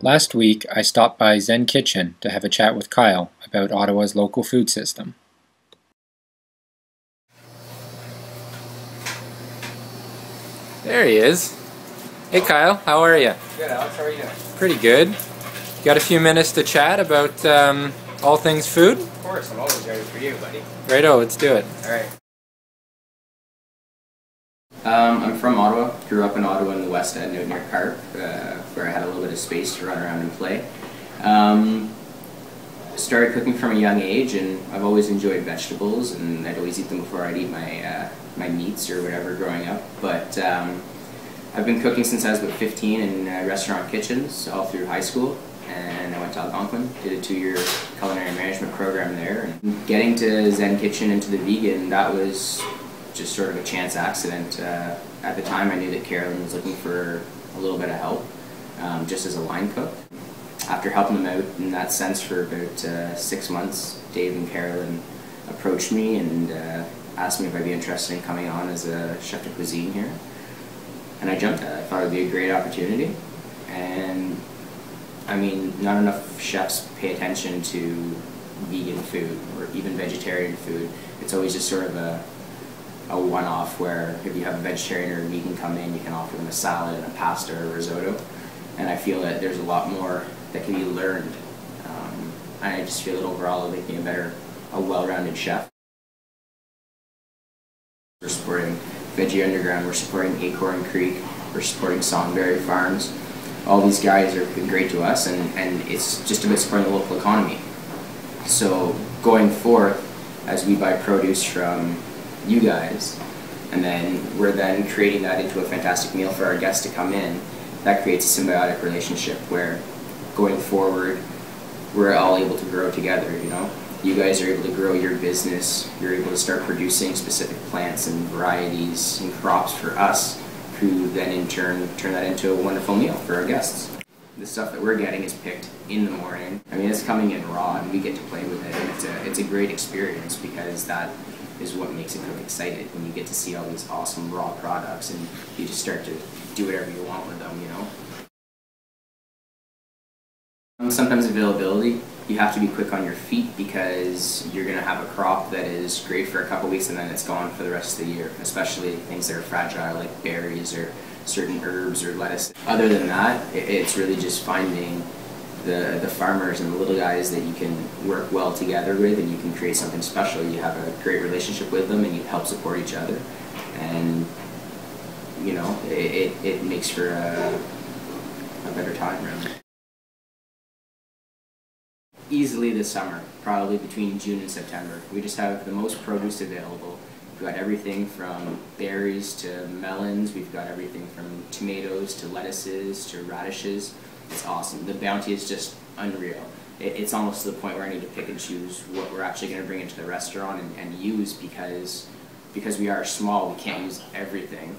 Last week, I stopped by Zen Kitchen to have a chat with Kyle about Ottawa's local food system. There he is. Hey Kyle, how are you? Good, Alex. How are you? Pretty good. Got a few minutes to chat about all things food? Of course, I'm always ready for you, buddy. Righto, let's do it. Alright. I'm from Ottawa. Grew up in Ottawa in the West End, out near Carp, where I had a little bit of space to run around and play. Started cooking from a young age, and I've always enjoyed vegetables, and I'd always eat them before I'd eat my meats or whatever growing up. But I've been cooking since I was about 15 in restaurant kitchens all through high school, and I went to Algonquin, did a 2-year culinary management program there. And getting to Zen Kitchen and to the vegan, that was just sort of a chance accident. At the time I knew that Carolyn was looking for a little bit of help, just as a line cook. After helping them out in that sense for about 6 months, Dave and Carolyn approached me and asked me if I'd be interested in coming on as a chef de cuisine here. And I jumped at it. I thought it would be a great opportunity. And I mean, not enough chefs pay attention to vegan food or even vegetarian food. It's always just sort of a one-off where if you have a vegetarian or a vegan come in, you can offer them a salad and a pasta or a risotto. And I feel that there's a lot more that can be learned. And I just feel that overall it'll make me a well-rounded chef. We're supporting Veggie Underground, we're supporting Acorn Creek, we're supporting Songberry Farms. All these guys have been great to us, and it's just about supporting the local economy. So going forth, as we buy produce from you guys, and then we're then creating that into a fantastic meal for our guests to come in, that creates a symbiotic relationship where going forward we're all able to grow together, you know? You guys are able to grow your business, you're able to start producing specific plants and varieties and crops for us, who then in turn turn that into a wonderful meal for our guests. The stuff that we're getting is picked in the morning. I mean, it's coming in raw and we get to play with it, and it's a great experience because that is what makes a cook excited, when you get to see all these awesome raw products and you just start to do whatever you want with them, you know? Sometimes availability, you have to be quick on your feet because you're going to have a crop that is great for a couple weeks and then it's gone for the rest of the year, especially things that are fragile like berries or certain herbs or lettuce. Other than that, it's really just finding the farmers and the little guys that you can work well together with, and you can create something special. You have a great relationship with them and you help support each other, and you know, it makes for a better time around. Easily this summer, probably between June and September. We just have the most produce available. We've got everything from berries to melons, we've got everything from tomatoes to lettuces to radishes. It's awesome. The bounty is just unreal. It's almost to the point where I need to pick and choose what we're actually going to bring into the restaurant and use, because we are small, we can't use everything,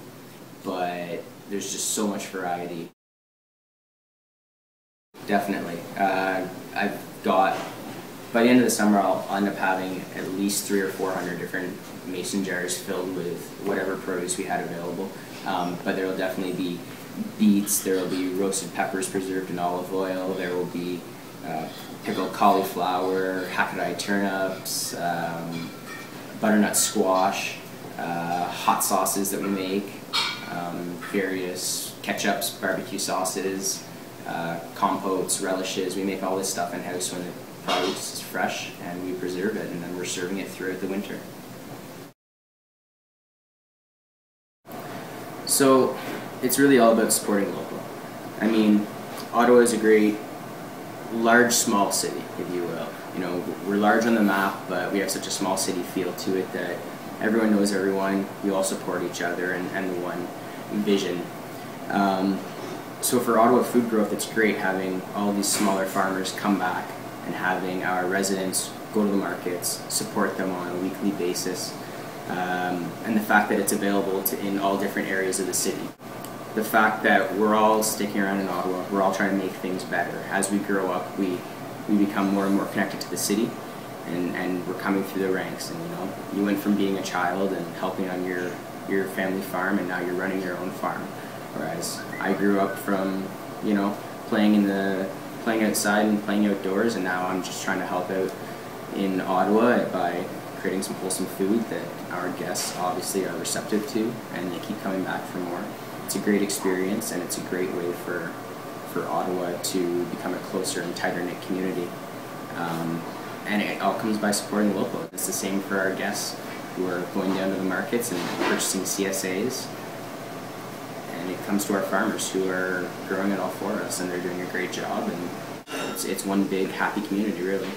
but there's just so much variety. Definitely. I've got, by the end of the summer, I'll end up having at least 300 or 400 different mason jars filled with whatever produce we had available. But there will definitely be beets, there will be roasted peppers preserved in olive oil, there will be pickled cauliflower, hackadai turnips, butternut squash, hot sauces that we make, various ketchups, barbecue sauces, compotes, relishes. We make all this stuff in-house when the produce is fresh, and we preserve it, and then we're serving it throughout the winter. So it's really all about supporting local. I mean, Ottawa is a great large small city, if you will. You know, we're large on the map, but we have such a small city feel to it that everyone knows everyone, we all support each other and the one vision. So for Ottawa food growth, it's great having all these smaller farmers come back and having our residents go to the markets, support them on a weekly basis, and the fact that it's available in all different areas of the city. The fact that we're all sticking around in Ottawa, we're all trying to make things better. As we grow up, we become more and more connected to the city, and we're coming through the ranks. And you know, you went from being a child and helping on your family farm, and now you're running your own farm. Whereas I grew up from, you know, playing outside and playing outdoors, and now I'm just trying to help out in Ottawa by creating some wholesome food that our guests obviously are receptive to, and they keep coming back for more. It's a great experience, and it's a great way for Ottawa to become a closer and tighter knit community. And it all comes by supporting local. It's the same for our guests who are going down to the markets and purchasing CSAs. And it comes to our farmers who are growing it all for us, and they're doing a great job. And it's one big happy community, really.